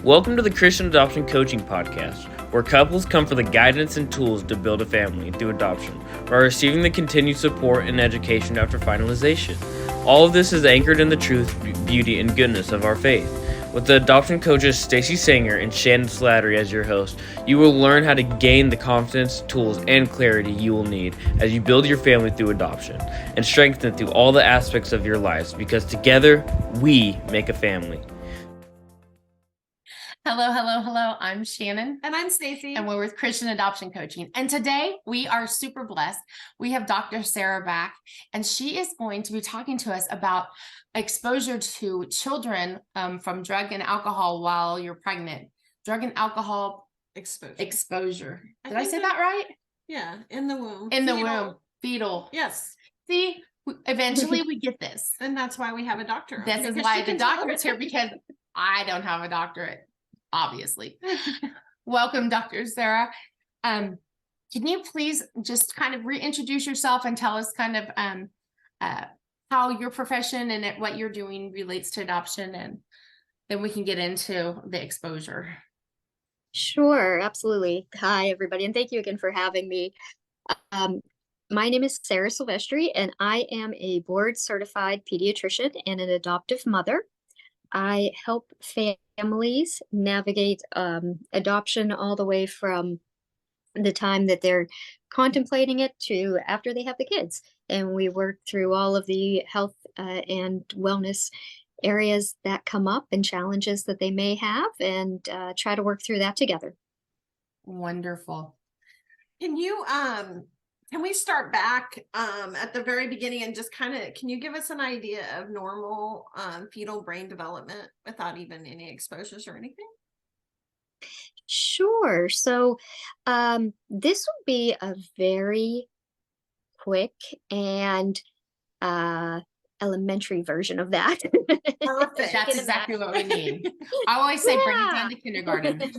Welcome to the Christian Adoption Coaching Podcast, where couples come for the guidance and tools to build a family through adoption, while receiving the continued support and education after finalization. All of this is anchored in the truth, beauty, and goodness of our faith. With the adoption coaches Stacy Sanger and Shannon Slattery as your host, you will learn how to gain the confidence, tools, and clarity you will need as you build your family through adoption and strengthen through all the aspects of your lives, because together we make a family. Hello, hello, hello. I'm Shannon. And I'm Stacy. And we're with Christian Adoption Coaching. And today we are super blessed. We have Dr. Sara back, and she is going to be talking to us about exposure to children from drug and alcohol while you're pregnant. Drug and alcohol exposure. Did I say that right? Yeah, in the womb. In the womb. Fetal. Yes. See, eventually we get this. And that's why we have a doctor. This is why the doctor is here, because I don't have a doctorate. Obviously. Welcome, Dr. Sara. Can you please just kind of reintroduce yourself and tell us kind of how your profession and what you're doing relates to adoption, and then we can get into the exposure. Sure, absolutely. Hi, everybody, and thank you again for having me. My name is Sara Silvestri, and I am a board-certified pediatrician and an adoptive mother. I help families navigate adoption all the way from the time that they're contemplating it to after they have the kids. And we work through all of the health and wellness areas that come up and challenges that they may have, and try to work through that together. Wonderful. Can we start back at the very beginning and just can you give us an idea of normal fetal brain development without even any exposures or anything? Sure. So this will be a very quick and elementary version of that. Perfect. That's exactly what we need. I always say bring it down to kindergarten.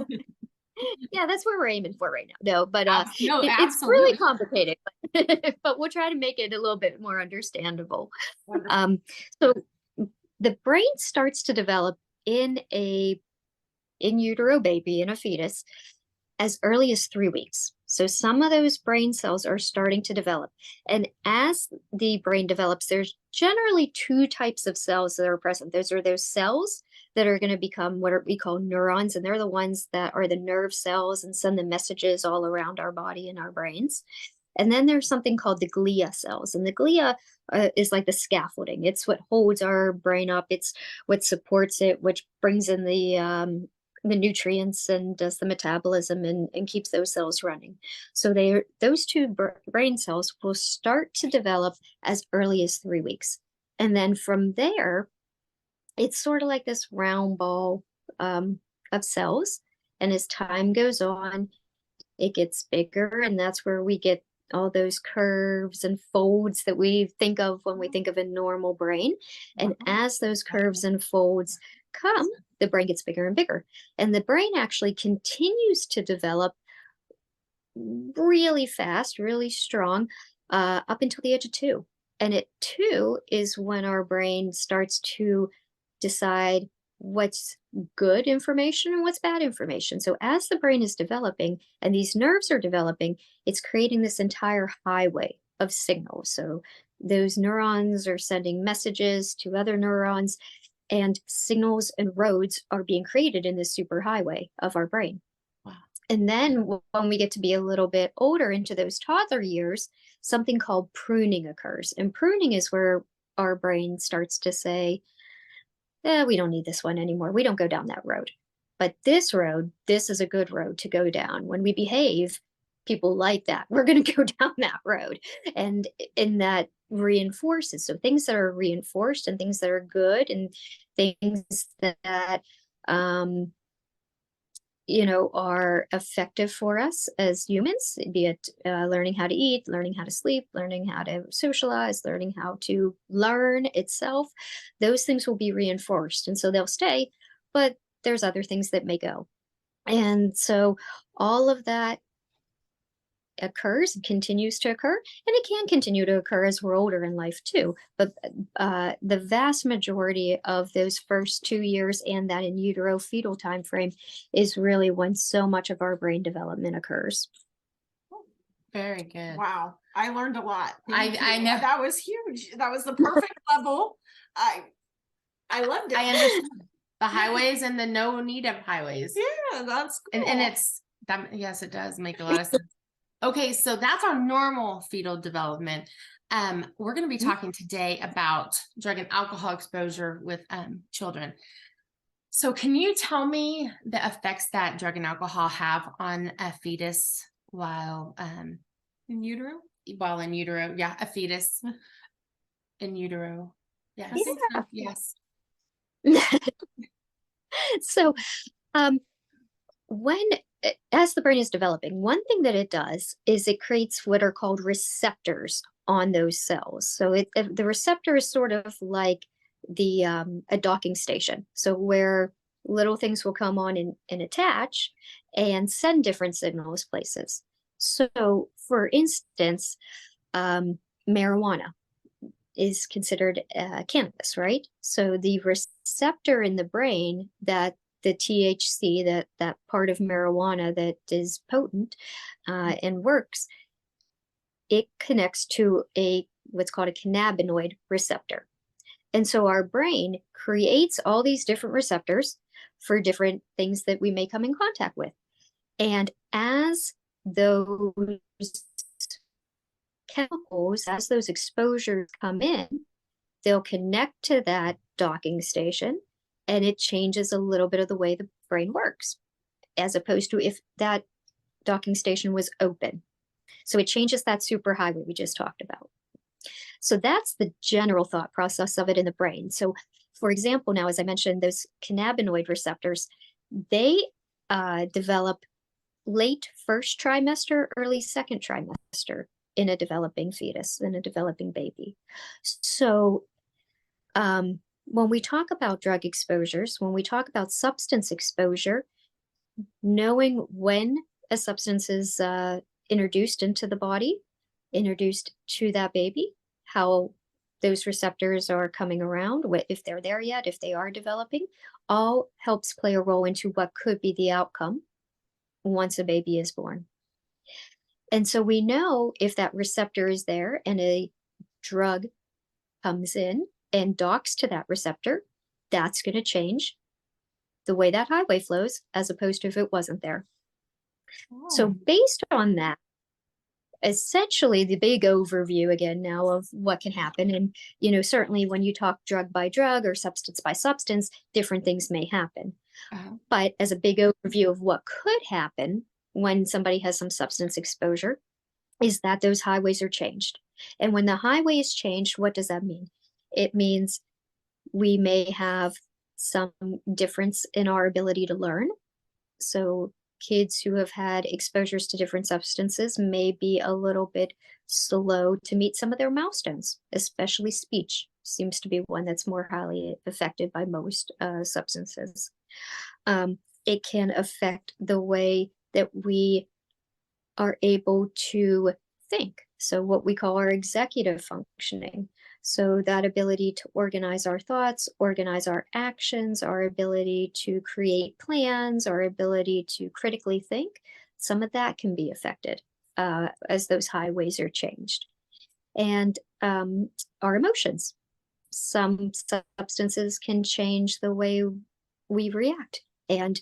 Yeah, that's what we're aiming for right now. No, but it's absolutely. really complicated, but we'll try to make it a little bit more understandable. So the brain starts to develop in utero baby, in a fetus, as early as 3 weeks. So some of those brain cells are starting to develop. And as the brain develops, there's generally two types of cells that are present. Those are those cells that are going to become what we call neurons, and they're the ones that are the nerve cells and send the messages all around our body and our brains. And then there's something called the glia cells, and the glia is like the scaffolding. It's what holds our brain up. It's what supports it, which brings in the nutrients and does the metabolism and keeps those cells running. So those two brain cells will start to develop as early as 3 weeks. And then from there, it's sort of like this round ball of cells. And as time goes on, it gets bigger. And that's where we get all those curves and folds that we think of when we think of a normal brain. And as those curves and folds come, the brain gets bigger and bigger. And the brain actually continues to develop really fast, really strong, up until the age of 2. And at 2 is when our brain starts to decide what's good information and what's bad information. So as the brain is developing and these nerves are developing, it's creating this entire highway of signals. So those neurons are sending messages to other neurons, and signals and roads are being created in this superhighway of our brain. Wow. And then when we get to be a little bit older, into those toddler years, something called pruning occurs. And pruning is where our brain starts to say, we don't need this one anymore. We don't go down that road. But this road, this is a good road to go down. When we behave, people like that. We're going to go down that road. And in that reinforces. So things that are reinforced and things that are good and things that, are effective for us as humans, be it learning how to eat, learning how to sleep, learning how to socialize, learning how to learn itself, those things will be reinforced. And so they'll stay, but there's other things that may go. And so all of that occurs and continues to occur, and it can continue to occur as we're older in life too. But the vast majority of those first 2 years and that in utero fetal time frame is really when so much of our brain development occurs. Very good. Wow, I learned a lot. I know. That was huge. That was the perfect level. I loved it. I understand the highways and the no need of highways. Yeah, that's cool. And it's that, yes, it does make a lot of sense. Okay, so that's our normal fetal development. We're going to be talking today about drug and alcohol exposure with children. So can you tell me the effects that drug and alcohol have on a fetus while in utero? While in utero? Yeah, a fetus in utero. Yes. I think so. Yes. So as the brain is developing, one thing that it does is it creates what are called receptors on those cells. So the receptor is sort of like a docking station. So where little things will come on and attach and send different signals places. So for instance, marijuana is considered cannabis, right? So the receptor in the brain that the THC, that part of marijuana that is potent and works, it connects to what's called a cannabinoid receptor. And so our brain creates all these different receptors for different things that we may come in contact with. And as those chemicals, as those exposures come in, they'll connect to that docking station, and it changes a little bit of the way the brain works, as opposed to if that docking station was open. So it changes that superhighway we just talked about. So that's the general thought process of it in the brain. So for example, now, as I mentioned, those cannabinoid receptors, they develop late first trimester, early second trimester in a developing fetus, in a developing baby. So when we talk about drug exposures, when we talk about substance exposure, knowing when a substance is introduced into the body, introduced to that baby, how those receptors are coming around, if they're there yet, if they are developing, all helps play a role into what could be the outcome once a baby is born. And so we know if that receptor is there and a drug comes in and docks to that receptor, that's going to change the way that highway flows, as opposed to if it wasn't there. Oh. So based on that, essentially the big overview again now of what can happen. And, certainly when you talk drug by drug or substance by substance, different things may happen. But as a big overview of what could happen when somebody has some substance exposure is that those highways are changed. And when the highway is changed, what does that mean? It means we may have some difference in our ability to learn. So kids who have had exposures to different substances may be a little bit slow to meet some of their milestones, especially speech seems to be one that's more highly affected by most substances. It can affect the way that we are able to think. So what we call our executive functioning. So that ability to organize our thoughts, organize our actions, our ability to create plans, our ability to critically think, some of that can be affected as those highways are changed. And our emotions. Some substances can change the way we react and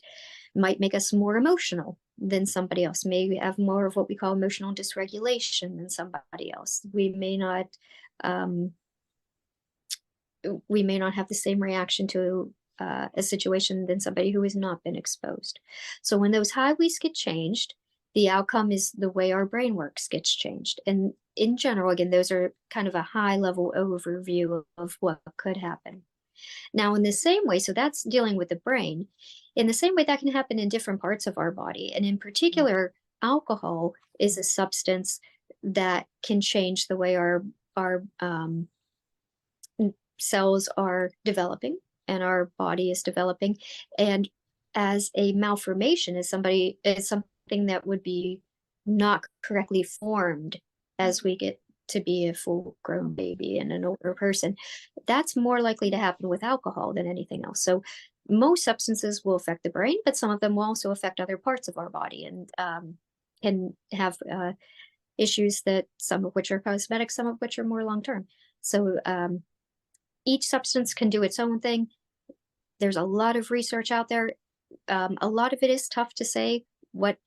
might make us more emotional than somebody else. Maybe have more of what we call emotional dysregulation than somebody else. We may not have the same reaction to a situation than somebody who has not been exposed. So when those highways get changed, the outcome is the way our brain works gets changed. And in general, again, those are kind of a high level overview of what could happen. Now, in the same way, so that's dealing with the brain. In the same way, that can happen in different parts of our body. And in particular, alcohol is a substance that can change the way our cells are developing and our body is developing. And as a malformation, is something that would be not correctly formed as we get to be a full grown baby and an older person, that's more likely to happen with alcohol than anything else. So most substances will affect the brain, but some of them will also affect other parts of our body, and can have issues that some of which are cosmetic, some of which are more long term. So each substance can do its own thing. There's a lot of research out there. A lot of it is tough to say what,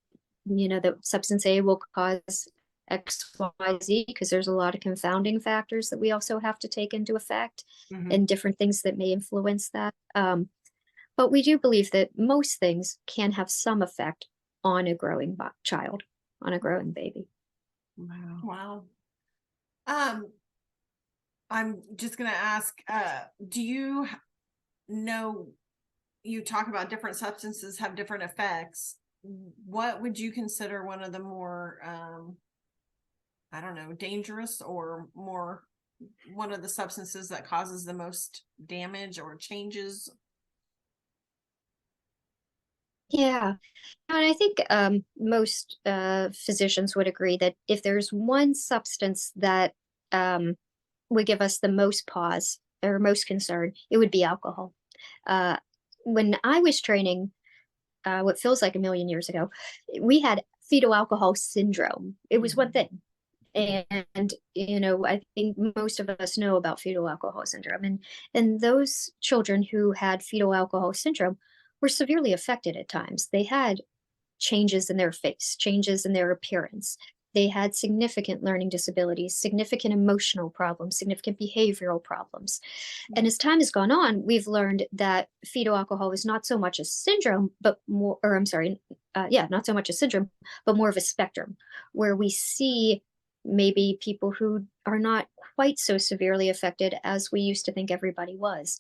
the substance A will cause X, Y, Z, because there's a lot of confounding factors that we also have to take into effect, and different things that may influence that. But we do believe that most things can have some effect on a growing child, on a growing baby. Wow. I'm just gonna ask, do you know, you talk about different substances have different effects. What would you consider one of the more, I don't know, dangerous, or more one of the substances that causes the most damage or changes? Yeah. And I think most physicians would agree that if there's one substance that would give us the most pause or most concern, it would be alcohol. When I was training, what feels like a million years ago, we had fetal alcohol syndrome. It was one thing. And I think most of us know about fetal alcohol syndrome, and those children who had fetal alcohol syndrome were severely affected at times. They had changes in their face, changes in their appearance. They had significant learning disabilities, significant emotional problems, significant behavioral problems. And as time has gone on, we've learned that fetal alcohol is not so much a syndrome, but more, or I'm sorry, not so much a syndrome, but more of a spectrum, where we see maybe people who are not quite so severely affected as we used to think everybody was.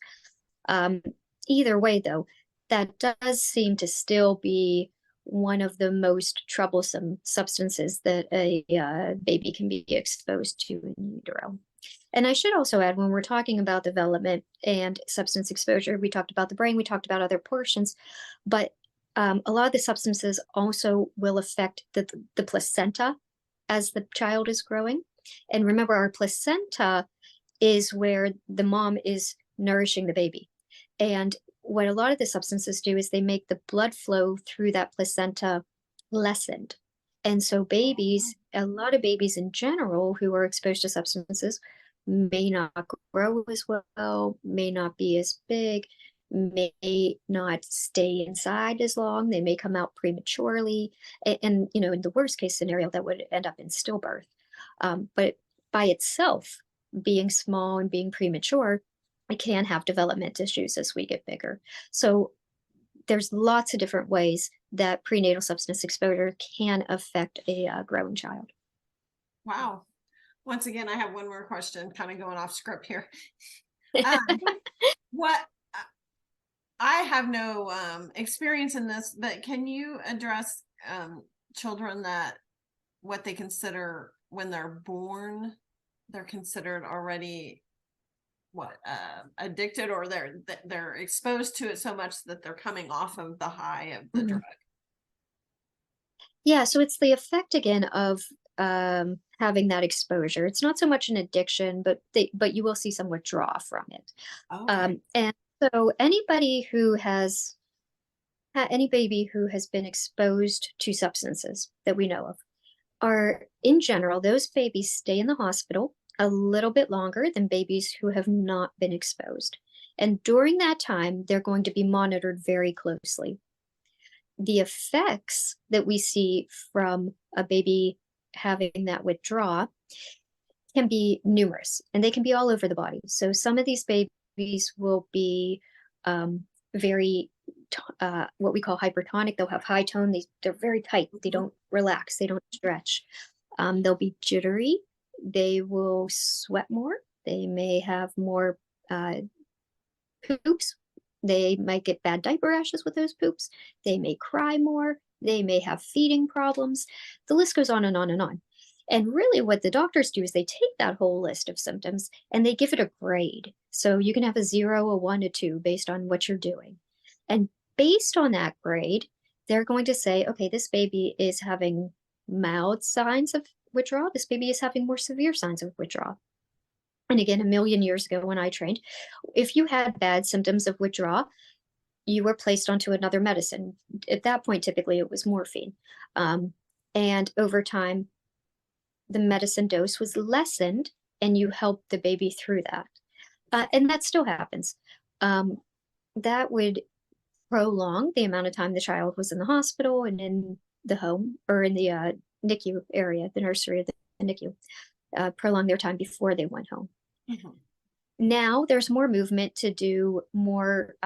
Either way, though, that does seem to still be one of the most troublesome substances that a baby can be exposed to in utero. And I should also add, when we're talking about development and substance exposure, we talked about the brain, we talked about other portions, but a lot of the substances also will affect the placenta as the child is growing. And remember, our placenta is where the mom is nourishing the baby. And what a lot of the substances do is they make the blood flow through that placenta lessened. And so babies, a lot of babies in general who are exposed to substances may not grow as well, may not be as big, may not stay inside as long. They may come out prematurely. And in the worst case scenario, that would end up in stillbirth. But by itself, being small and being premature, it can have development issues as we get bigger. So there's lots of different ways that prenatal substance exposure can affect a growing child. Wow. Once again, I have one more question, kind of going off script here. What I have no experience in this, but can you address children that what they consider when they're born, they're considered already addicted, or they're exposed to it so much that they're coming off of the high of the drug? Yeah, so it's the effect again of having that exposure. It's not so much an addiction, but you will see some withdrawal from it. Okay. And so any baby who has been exposed to substances that we know of are, in general, those babies stay in the hospital a little bit longer than babies who have not been exposed. And during that time, they're going to be monitored very closely. The effects that we see from a baby having that withdrawal can be numerous, and they can be all over the body. So some of these babies will be very what we call hypertonic. They'll have high tone. They're very tight. They don't relax. They don't stretch. They'll be jittery. They will sweat more. They may have more poops. They might get bad diaper rashes with those poops. They may cry more. They may have feeding problems. The list goes on and on and on. And really what the doctors do is they take that whole list of symptoms and they give it a grade. So you can have a 0, a 1, a 2 based on what you're doing. And based on that grade, they're going to say, okay, this baby is having mild signs of withdrawal, this baby is having more severe signs of withdrawal. And again, a million years ago when I trained, if you had bad symptoms of withdrawal, you were placed onto another medicine. At that point, typically it was morphine. And over time, the medicine dose was lessened and you helped the baby through that. And that still happens. That would prolong the amount of time the child was in the hospital and in the home or in the NICU area, the nursery of the NICU, prolong their time before they went home. Mm-hmm. Now there's more movement to do more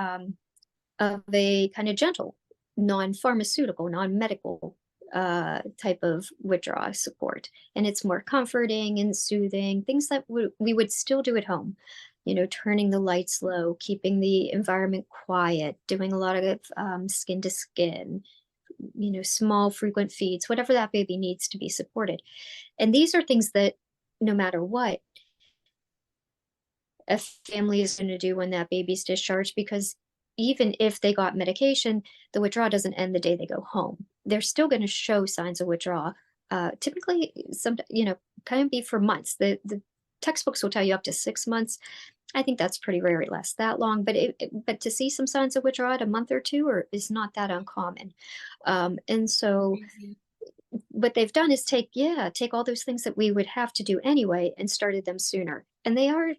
of a kind of gentle, non-pharmaceutical, non-medical type of withdrawal support. And it's more comforting and soothing, things that we would still do at home. You know, turning the lights low, keeping the environment quiet, doing a lot of skin to skin, you know, small frequent feeds, whatever that baby needs to be supported. And these are things that no matter what, a family is going to do when that baby's discharged, because even if they got medication, the withdrawal doesn't end the day they go home. They're still going to show signs of withdrawal. Typically, kind of be for months. The textbooks will tell you up to 6 months. I think that's pretty rare it lasts that long, but to see some signs of withdrawal at a month or two is not that uncommon. And so what they've done is take all those things that we would have to do anyway and started them sooner. And they are,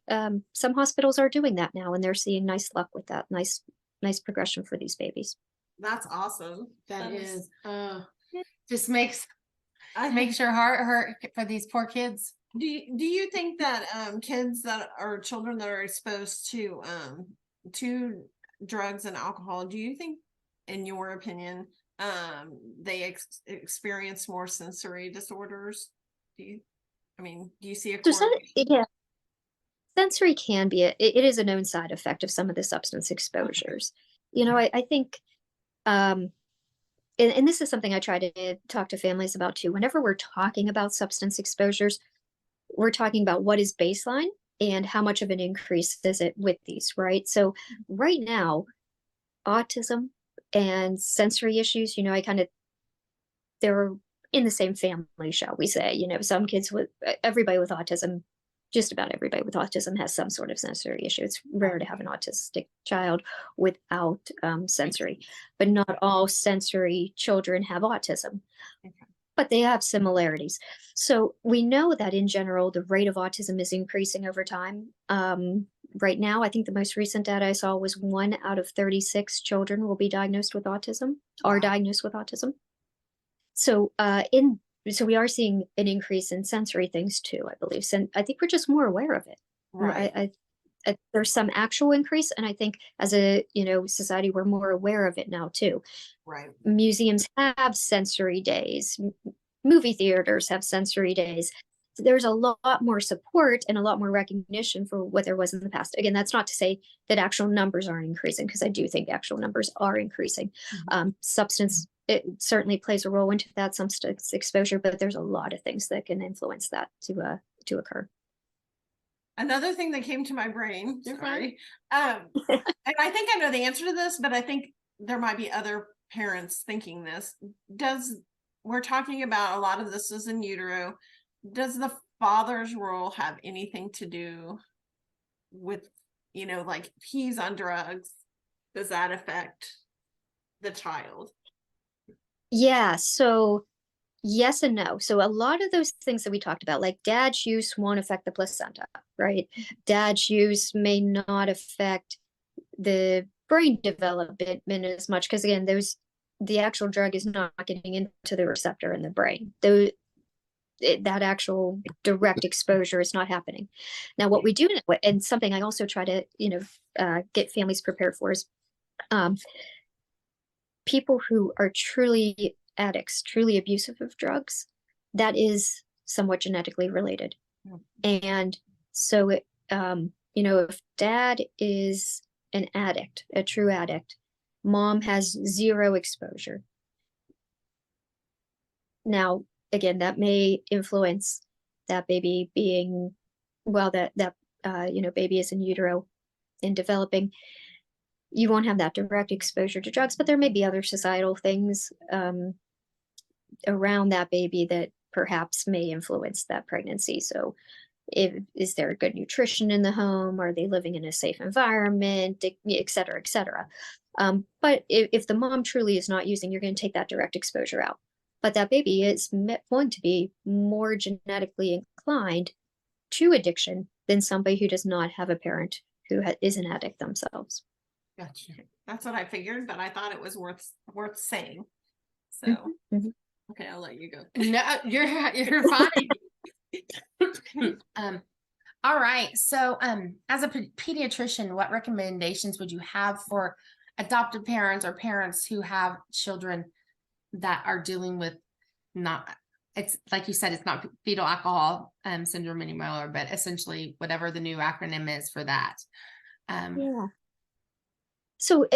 some hospitals are doing that now, and they're seeing nice luck with that, nice progression for these babies. That's awesome. That That is, just makes your heart hurt for these poor kids. Do you think that kids that are children that are exposed to drugs and alcohol, do you think, in your opinion, they experience more sensory disorders? Do you see a correlation? Sensory can be it is a known side effect of some of the substance exposures. You know, I think and this is something I try to talk to families about too. Whenever we're talking about substance exposures, we're talking about what is baseline and how much of an increase is it with these, right? So right now, autism and sensory issues, you know, they're in the same family, shall we say. You know, some kids everybody with autism, just about everybody with autism has some sort of sensory issue. It's rare to have an autistic child without sensory, but not all sensory children have autism. Okay. But they have similarities. So we know that in general, the rate of autism is increasing over time. Right now, I think the most recent data I saw was 1 out of 36 children will be diagnosed with autism, are diagnosed with autism. So so we are seeing an increase in sensory things too, I believe. And I think we're just more aware of it. Right. There's some actual increase, and I think as a society, we're more aware of it now too. Right. Museums have sensory days, movie theaters have sensory days. So there's a lot more support and a lot more recognition for what there was in the past. Again, that's not to say that actual numbers aren't increasing, because I do think actual numbers are increasing. Mm-hmm. Substance, it certainly plays a role into that, substance exposure, but there's a lot of things that can influence that to occur. Another thing that came to my brain, sorry, and I think I know the answer to this, but I think there might be other parents thinking this. We're talking about a lot of this is in utero. Does the father's role have anything to do with, like if he's on drugs, does that affect the child? Yeah, so yes and no. So a lot of those things that we talked about, like dad's use won't affect the placenta, right? Dad's use may not affect the brain development as much, because again, the actual drug is not getting into the receptor in the brain. That actual direct exposure is not happening. Now, what we do, and something I also try to get families prepared for, is people who are truly addicts, truly abusive of drugs, that is somewhat genetically related. And so if dad is an addict, a true addict, mom has zero exposure. Now, again, that may influence that baby being, baby is in utero and developing. You won't have that direct exposure to drugs, but there may be other societal things around that baby that perhaps may influence that pregnancy. So is there good nutrition in the home? Are they living in a safe environment, et cetera, et cetera. But if the mom truly is not using, you're going to take that direct exposure out. But that baby is going to be more genetically inclined to addiction than somebody who does not have a parent who is an addict themselves. Gotcha. That's what I figured, but I thought it was worth saying. So, Mhm. okay, I'll let you go. No, you're fine. All right. So, as a pediatrician, what recommendations would you have for adoptive parents or parents who have children that are dealing with it's like you said, it's not fetal alcohol syndrome anymore, but essentially whatever the new acronym is for that. Yeah. So,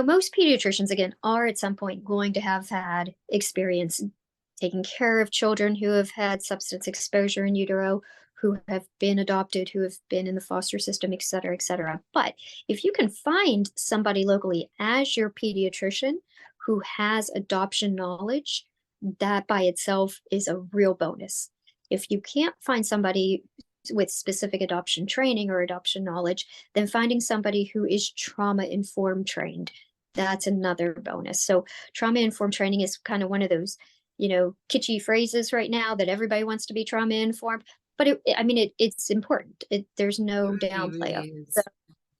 most pediatricians, again, are at some point going to have had experience taking care of children who have had substance exposure in utero, who have been adopted, who have been in the foster system, et cetera, et cetera. But if you can find somebody locally as your pediatrician who has adoption knowledge, that by itself is a real bonus. If you can't find somebody with specific adoption training or adoption knowledge, then finding somebody who is trauma-informed trained, that's another bonus. So trauma-informed training is kind of one of those, kitschy phrases right now that everybody wants to be trauma-informed, but it's important. There's no downplay of it. So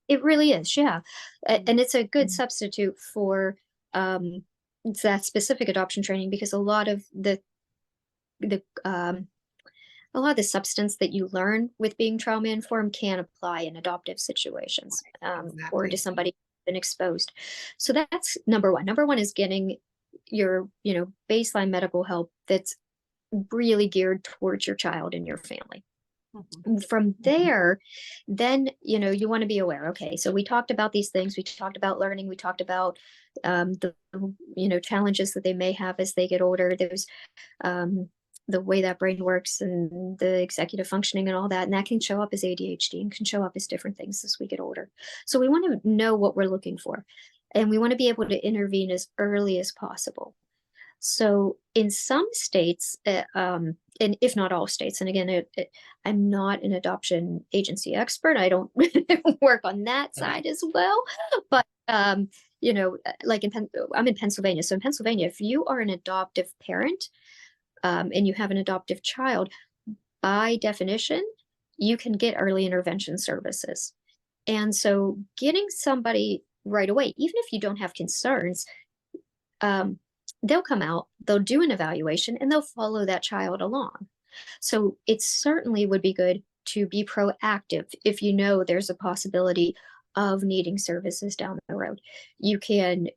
it really is, yeah. And it's a good substitute for that specific adoption training, because a lot of the substance that you learn with being trauma informed can apply in adoptive situations, or to somebody who's been exposed. So that's number one. Number one is getting your, baseline medical help that's really geared towards your child and your family. From there, then, you want to be aware. Okay, so we talked about these things. We talked about learning. We talked about the, challenges that they may have as they get older. There's the way that brain works and the executive functioning and all that. And that can show up as ADHD and can show up as different things as we get older. So we want to know what we're looking for. And we want to be able to intervene as early as possible. So in some states, and if not all states, and again, I'm not an adoption agency expert. I don't work on that side as well. But, like I'm in Pennsylvania. So in Pennsylvania, if you are an adoptive parent, and you have an adoptive child, by definition, you can get early intervention services. And so getting somebody right away, even if you don't have concerns, they'll come out, they'll do an evaluation, and they'll follow that child along. So it certainly would be good to be proactive if you know there's a possibility of needing services down the road. You can,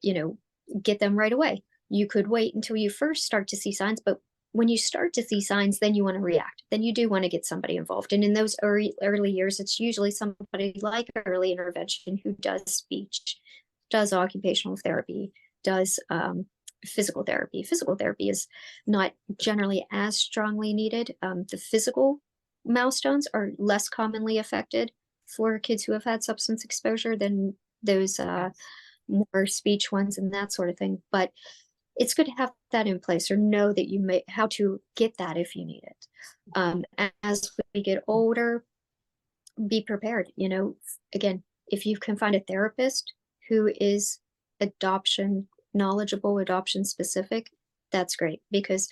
get them right away. You could wait until you first start to see signs, but when you start to see signs, then you want to react. Then you do want to get somebody involved. And in those early years, it's usually somebody like early intervention who does speech, does occupational therapy, does physical therapy. Physical therapy is not generally as strongly needed. The physical milestones are less commonly affected for kids who have had substance exposure than those more speech ones and that sort of thing. But it's good to have that in place, or know that you may how to get that if you need it. As we get older, be prepared. Again, if you can find a therapist who is adoption knowledgeable, adoption specific, that's great, because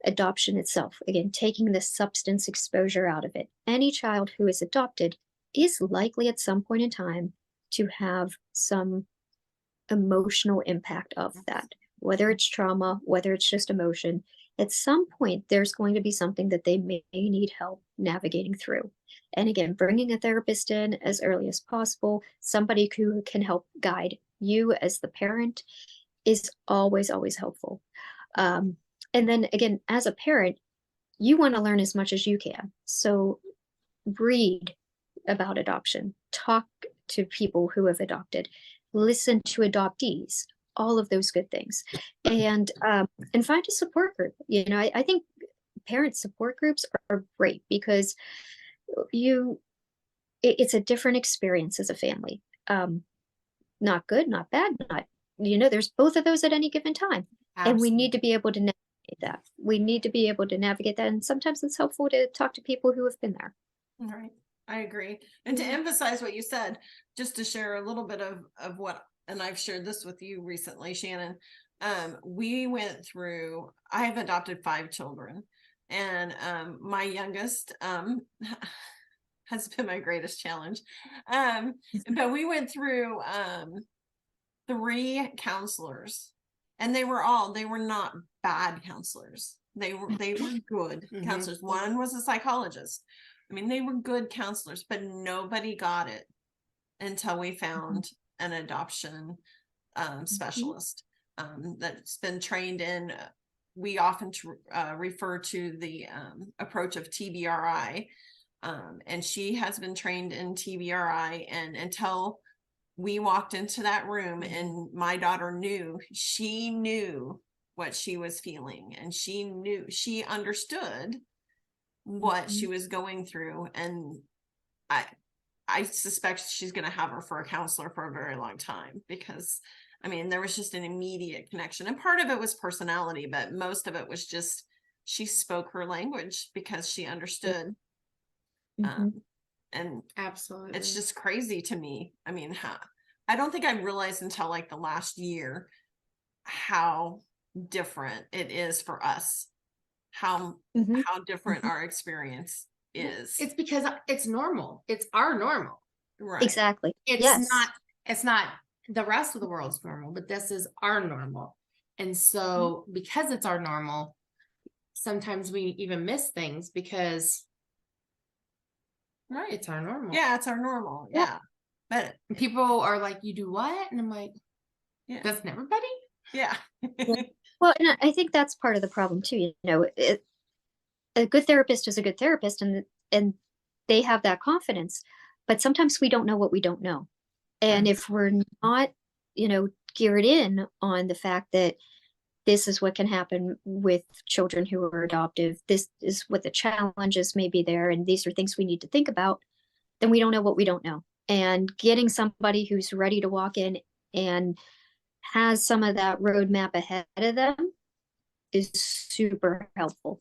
adoption itself, again, taking the substance exposure out of it, any child who is adopted is likely at some point in time to have some emotional impact of that. Whether it's trauma, whether it's just emotion, at some point, there's going to be something that they may need help navigating through. And again, bringing a therapist in as early as possible, somebody who can help guide you as the parent, is always, always helpful. And then again, as a parent, you want to learn as much as you can. So read about adoption, talk to people who have adopted, listen to adoptees, all of those good things, and find a support group. I think parent support groups are great, because it's a different experience as a family. Not good, not bad, there's both of those at any given time. Absolutely. And we need to be able to navigate that. We need to be able to navigate that. And sometimes it's helpful to talk to people who have been there. Right. I agree. And to emphasize what you said, just to share a little bit of what, and I've shared this with you recently, Shannon. We went through, I have adopted 5 children, and my youngest has been my greatest challenge. But we went through 3 counselors, and they were not bad counselors. They were good counselors. One was a psychologist. I mean, they were good counselors, but nobody got it until we found an adoption specialist that's been trained in. We often refer to the approach of TBRI, and she has been trained in TBRI. And until we walked into that room and my daughter knew what she was feeling, and she understood what she was going through. And I suspect she's going to have her for a counselor for a very long time, because I mean, there was just an immediate connection, and part of it was personality, but most of it was just, she spoke her language because she understood. And Absolutely. it's just crazy to me. I mean, I don't think I realized until like the last year how different it is for us, how different our experience is. It's because it's normal. It's our normal. Right. Exactly. It's not the rest of the world's normal, but this is our normal. And so because it's our normal, sometimes we even miss things because it's our normal. Yeah, it's our normal. Yeah. But people are like, you do what? And I'm like, doesn't everybody? Yeah. Well, and I think that's part of the problem too. You know, a good therapist is a good therapist, and they have that confidence. But sometimes we don't know what we don't know. And if we're not, you know, geared in on the fact that this is what can happen with children who are adoptive, this is what the challenges may be there, and these are things we need to think about, then we don't know what we don't know. And getting somebody who's ready to walk in and has some of that roadmap ahead of them is super helpful.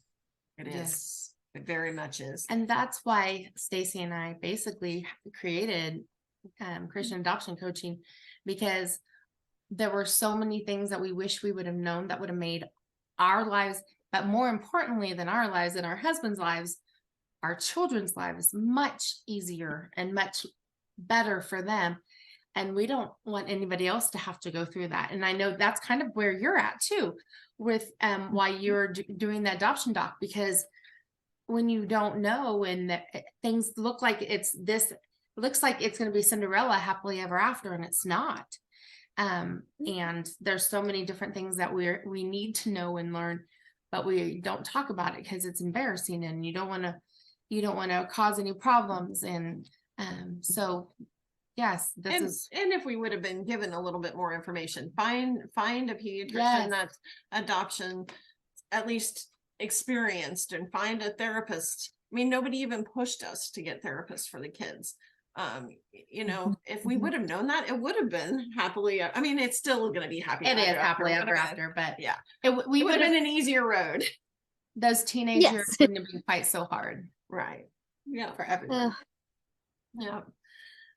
It is. It very much is. And that's why Stacy and I basically created Christian adoption coaching, because there were so many things that we wish we would have known that would have made our lives, but more importantly than our lives and our husbands' lives, our children's lives much easier and much better for them. And we don't want anybody else to have to go through that. And I know that's kind of where you're at too, with why you're doing the adoption doc, because when you don't know and things look like it's this, looks like it's going to be Cinderella happily ever after, and it's not. And there's so many different things that we need to know and learn, but we don't talk about it because it's embarrassing, and you don't want to cause any problems. And so yes, and if we would have been given a little bit more information, find a pediatrician that's adoption at least experienced, and find a therapist. I mean, nobody even pushed us to get therapists for the kids. You know, if we would have known that, it would have been happily. I mean, it's still going to be happily ever after, but yeah, we would have been an easier road. Those teenagers wouldn't have been quite so hard, right? Yeah, for everyone. Yeah.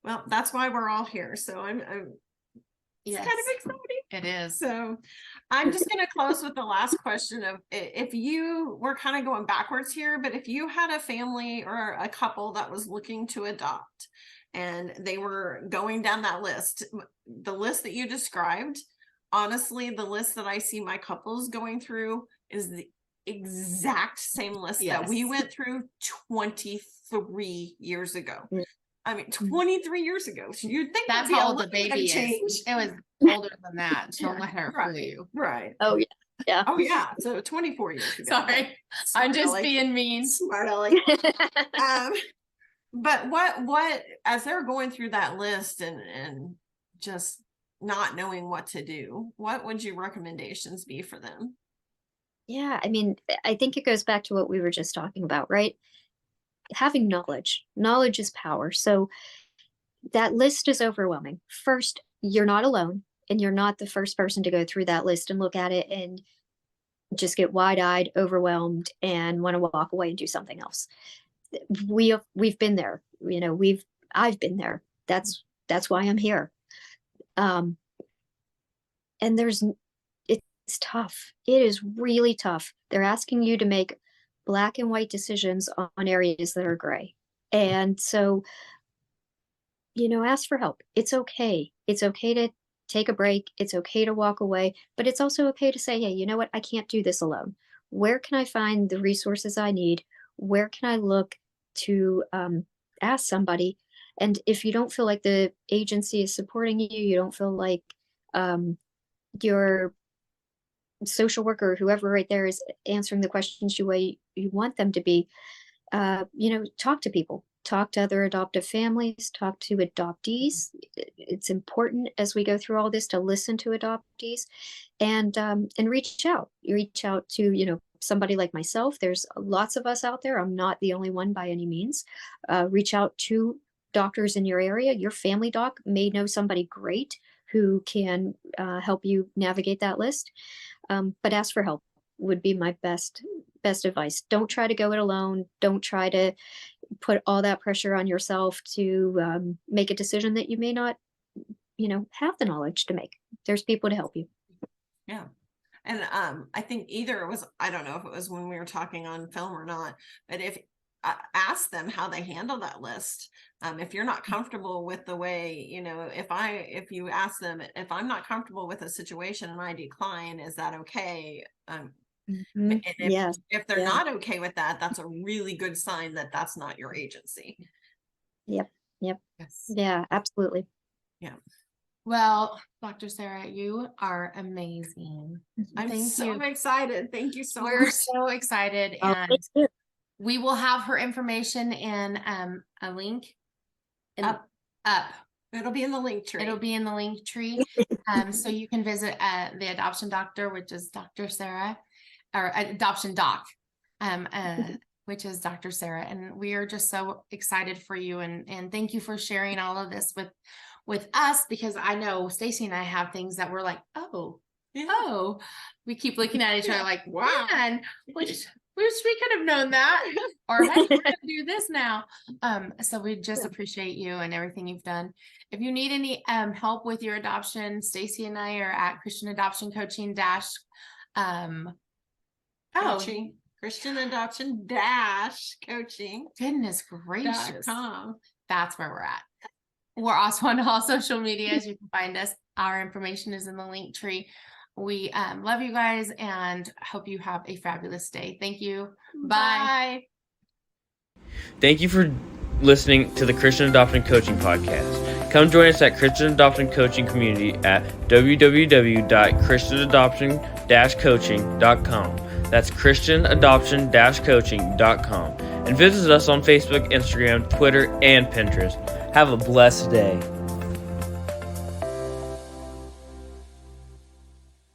Well, that's why we're all here. So I'm it's kind of exciting. It is. So I'm just going to close with the last question of, if we're kind of going backwards here, but if you had a family or a couple that was looking to adopt and they were going down that list, the list that you described, honestly, the list that I see my couples going through is the exact same list that we went through 23 years ago. I mean, 23 years ago. So you'd think that's how old the baby is. It was older than that. Don't let her fool you. Right. Oh yeah. Yeah. Oh yeah. So 24 years ago. Sorry. I'm just being mean. Smart Ellie. But what as they're going through that list and just not knowing what to do, what would your recommendations be for them? Yeah, I mean, I think it goes back to what we were just talking about, right? Having knowledge is power. So that list is overwhelming. First, you're not alone, and you're not the first person to go through that list and look at it and just get wide-eyed, overwhelmed, and want to walk away and do something else. We've been there, I've been there. That's why I'm here. And it's tough. It is really tough. They're asking you to make black and white decisions on areas that are gray. And so, ask for help. It's okay. It's okay to take a break. It's okay to walk away, but it's also okay to say, hey, you know what? I can't do this alone. Where can I find the resources I need? Where can I look to ask somebody? And if you don't feel like the agency is supporting you, you don't feel like your social worker or whoever right there is answering the questions you want them to be, talk to people. Talk to other adoptive families, talk to adoptees. It's important as we go through all this to listen to adoptees and reach out. You reach out to, somebody like myself. There's lots of us out there. I'm not the only one by any means. Reach out to doctors in your area. Your family doc may know somebody great who can help you navigate that list. But ask for help would be my best advice. Don't try to go it alone. Don't try to put all that pressure on yourself to make a decision that you may not, have the knowledge to make. There's people to help you. Yeah. And I think either it was, I don't know if it was when we were talking on film or not, but if ask them how they handle that list. If you're not comfortable with the way, if you ask them, if I'm not comfortable with a situation and I decline, is that okay? And if they're not okay with that, that's a really good sign that that's not your agency. Yep. Yes. Yeah, absolutely. Yeah. Well, Dr. Sara, you are amazing. I'm Thank you. excited. Thank you so much. We're so excited. And we will have her information in a link up. It'll be in the link tree. It'll be in the link tree. So you can visit the adoption doctor, which is Dr. Sara, or adoption doc, which is Dr. Sara. And we are just so excited for you. And thank you for sharing all of this with us, because I know Stacy and I have things that we're like, we keep looking at each other like, wow, man, wish we could have known that, or hey, we're gonna do this now. So we just appreciate you and everything you've done. If you need any help with your adoption, Stacy and I are at Christian Adoption Coaching Christian Adoption Coaching. Goodness gracious. .com. That's where we're at. We're also on all social medias. You can find us. Our information is in the link tree. We love you guys and hope you have a fabulous day. Thank you. Bye. Thank you for listening to the Christian Adoption Coaching Podcast. Come join us at Christian Adoption Coaching Community at www.christianadoption-coaching.com. That's christianadoption-coaching.com. And visit us on Facebook, Instagram, Twitter, and Pinterest. Have a blessed day.